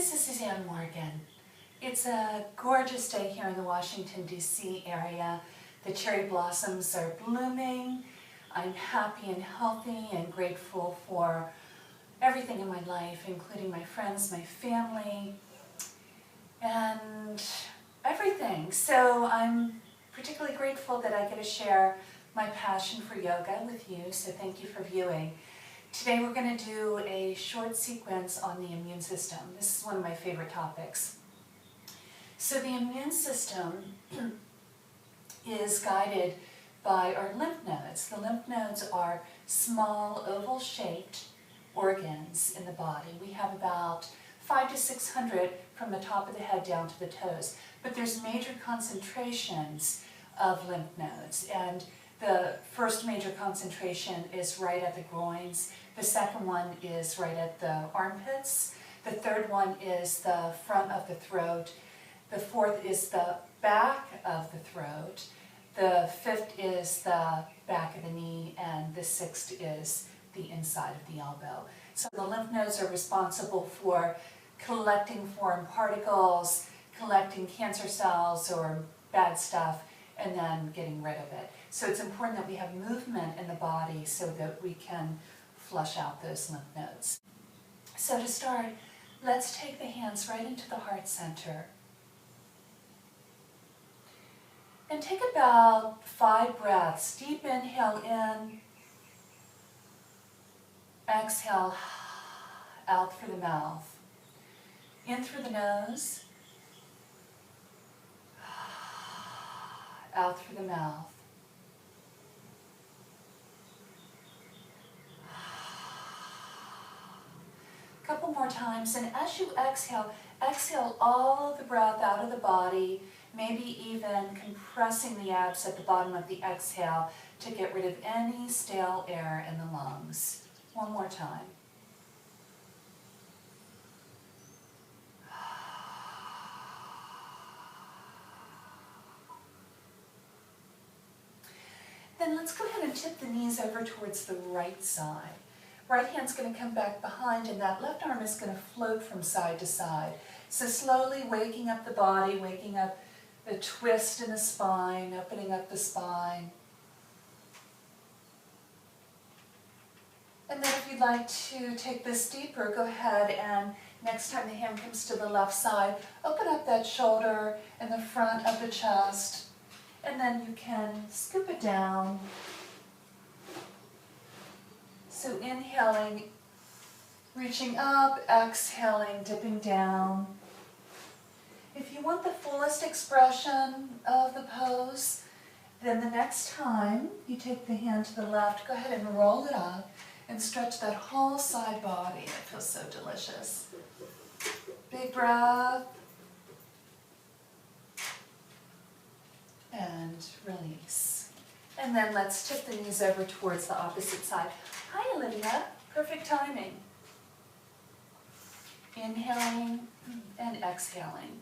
This is Suzanne Morgan. It's a gorgeous day here in the Washington, D.C. area. The cherry blossoms are blooming. I'm happy and healthy and grateful for everything in my life, including my friends, my family, and everything. So I'm particularly grateful that I get to share my passion for yoga with you, so thank you for viewing. Today we're going to do a short sequence on the immune system. This is one of my favorite topics. So the immune system is guided by our lymph nodes. The lymph nodes are small oval-shaped organs in the body. We have about 500 to 600 from the top of the head down to the toes. But there's major concentrations of lymph nodes. And the first major concentration is right at the groins. The second one is right at the armpits. The third one is the front of the throat. The fourth is the back of the throat. The fifth is the back of the knee, and the sixth is the inside of the elbow. So the lymph nodes are responsible for collecting foreign particles, collecting cancer cells or bad stuff, and then getting rid of it. So it's important that we have movement in the body so that we can flush out those lymph nodes. So to start, let's take the hands right into the heart center. And take about 5 breaths. Deep inhale in, exhale out through the mouth. In through the nose, out through the mouth. A couple more times, and as you exhale, exhale all of the breath out of the body, maybe even compressing the abs at the bottom of the exhale to get rid of any stale air in the lungs. One more time. Then let's go ahead and tip the knees over towards the right side. Right hand's going to come back behind, and that left arm is going to float from side to side. So slowly waking up the body, waking up the twist in the spine, opening up the spine. And then if you'd like to take this deeper, go ahead and next time the hand comes to the left side, open up that shoulder and the front of the chest. And then you can scoop it down. So inhaling, reaching up, exhaling, dipping down. If you want the fullest expression of the pose, then the next time you take the hand to the left, go ahead and roll it up and stretch that whole side body. It feels so delicious. Big breath. And release. And then let's tip the knees over towards the opposite side. Hi, Olivia. Perfect timing. Inhaling and exhaling.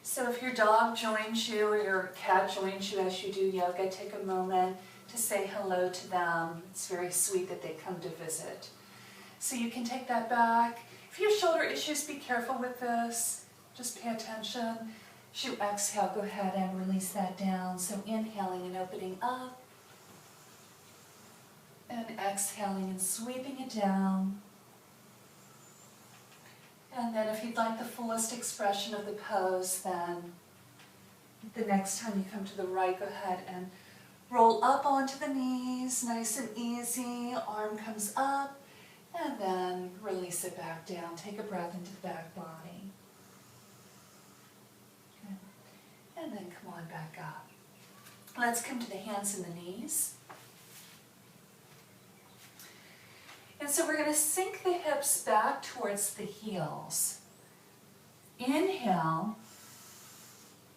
So if your dog joins you or your cat joins you as you do yoga, take a moment to say hello to them. It's very sweet that they come to visit. So you can take that back. If you have shoulder issues, be careful with this. Just pay attention. As you exhale, go ahead and release that down. So inhaling and opening up. And exhaling and sweeping it down. And then if you'd like the fullest expression of the pose, then the next time you come to the right, go ahead and roll up onto the knees, nice and easy. Arm comes up, and then release it back down. Take a breath into the back body. Good. And then come on back up. Let's come to the hands and the knees. And so we're going to sink the hips back towards the heels. Inhale,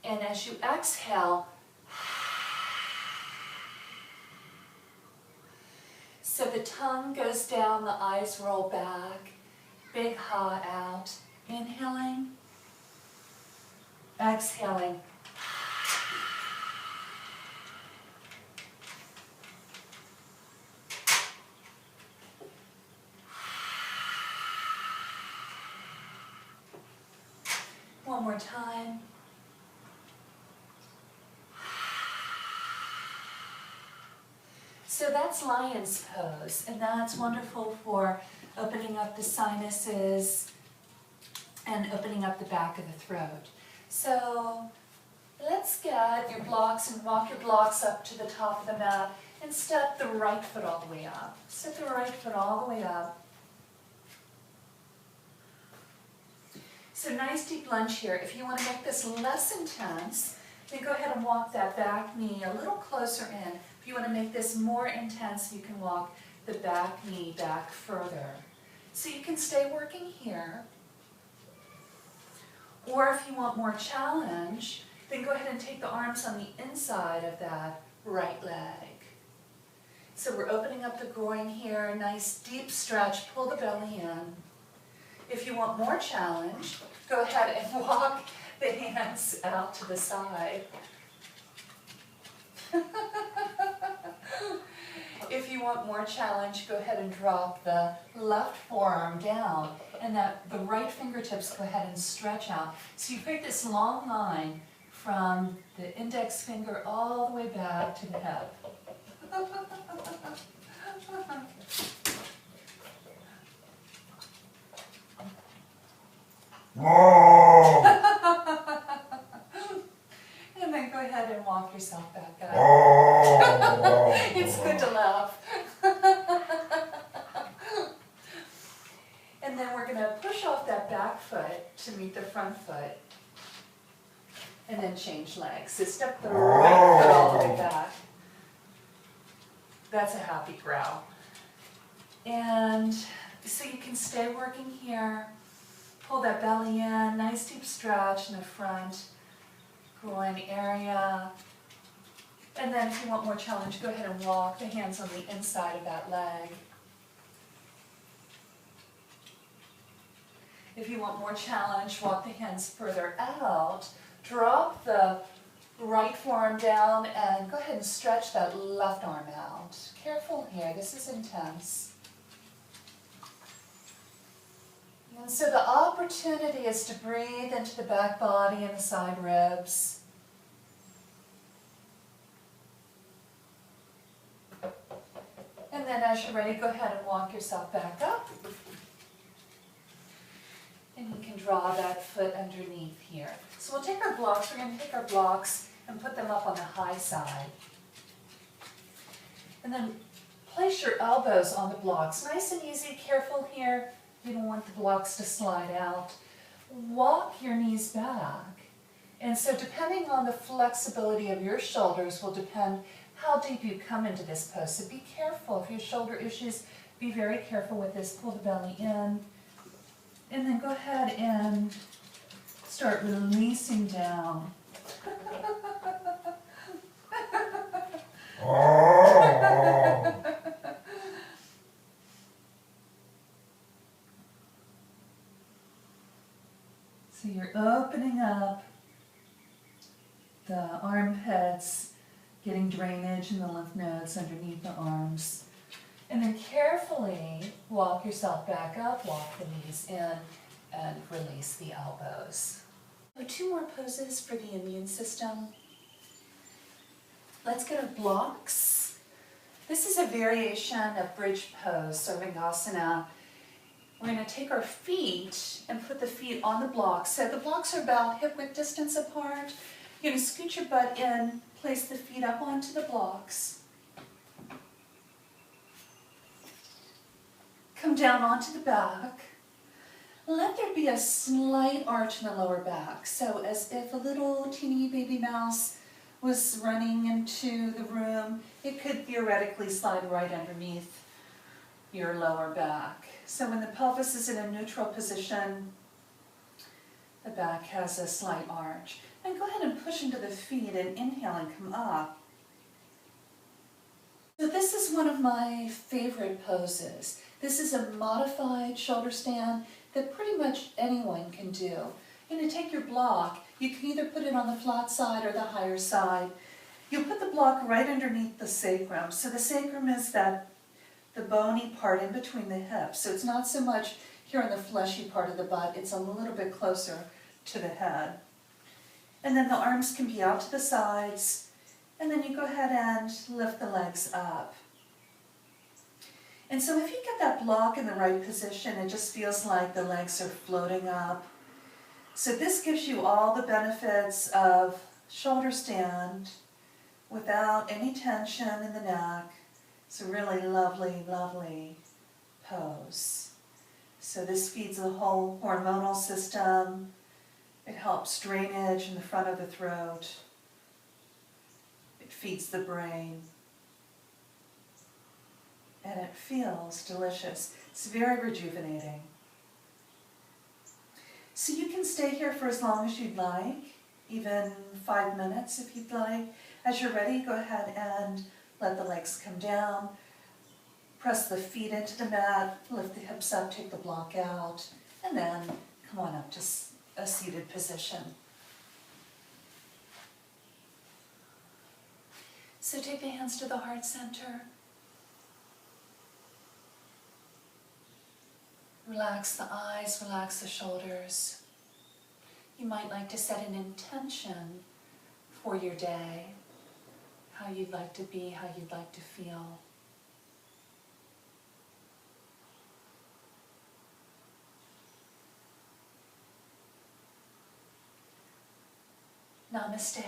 and as you exhale, so the tongue goes down, the eyes roll back, big ha out. Inhaling, exhaling. One more time. So that's lion's pose, and that's wonderful for opening up the sinuses and opening up the back of the throat. So let's get your blocks and walk your blocks up to the top of the mat and step the right foot all the way up. Step the right foot all the way up. So nice deep lunge here. If you want to make this less intense, then go ahead and walk that back knee a little closer in. If you want to make this more intense, you can walk the back knee back further. So you can stay working here. Or if you want more challenge, then go ahead and take the arms on the inside of that right leg. So we're opening up the groin here, nice deep stretch, pull the belly in. If you want more challenge, go ahead and walk the hands out to the side. If you want more challenge, go ahead and drop the left forearm down and the right fingertips go ahead and stretch out. So you create this long line from the index finger all the way back to the hip. And then go ahead and walk yourself back up. It's good to laugh. And then we're going to push off that back foot to meet the front foot. And then change legs. So step the right foot all the way back. That's a happy growl. And so you can stay working here. Pull that belly in, nice deep stretch in the front groin area. And then if you want more challenge, go ahead and walk the hands on the inside of that leg. If you want more challenge, walk the hands further out. Drop the right forearm down and go ahead and stretch that left arm out. Careful here, this is intense. And so the opportunity is to breathe into the back body and the side ribs. And then as you're ready, go ahead and walk yourself back up. And you can draw that foot underneath here. So we'll take our blocks, we're going to take our blocks and put them up on the high side. And then place your elbows on the blocks. Nice and easy, careful here. You don't want the blocks to slide out. Walk your knees back. And so depending on the flexibility of your shoulders will depend how deep you come into this pose. So be careful. If you have shoulder issues, be very careful with this. Pull the belly in. And then go ahead and start releasing down. So you're opening up the armpits, getting drainage in the lymph nodes underneath the arms. And then carefully walk yourself back up, walk the knees in, and release the elbows. So 2 more poses for the immune system. Let's get our blocks. This is a variation of bridge pose, Sarvangasana. We're going to take our feet and put the feet on the blocks. So the blocks are about hip-width distance apart. You're going to scoot your butt in, place the feet up onto the blocks. Come down onto the back. Let there be a slight arch in the lower back. So as if a little teeny baby mouse was running into the room, it could theoretically slide right underneath your lower back. So when the pelvis is in a neutral position, the back has a slight arch. And go ahead and push into the feet and inhale and come up. So this is one of my favorite poses. This is a modified shoulder stand that pretty much anyone can do. You're going to take your block. You can either put it on the flat side or the higher side. You'll put the block right underneath the sacrum. So the sacrum is the bony part in between the hips. So it's not so much here on the fleshy part of the butt. It's a little bit closer to the head. And then the arms can be out to the sides, and then you go ahead and lift the legs up. And so if you get that block in the right position, it just feels like the legs are floating up. So this gives you all the benefits of shoulder stand without any tension in the neck. It's a really lovely, lovely pose. So this feeds the whole hormonal system. It helps drainage in the front of the throat. It feeds the brain. And it feels delicious. It's very rejuvenating. So you can stay here for as long as you'd like, even 5 minutes if you'd like. As you're ready, go ahead and let the legs come down. Press the feet into the mat, lift the hips up, take the block out, and then come on up to a seated position. So take the hands to the heart center. Relax the eyes, relax the shoulders. You might like to set an intention for your day, how you'd like to be, how you'd like to feel. Namaste.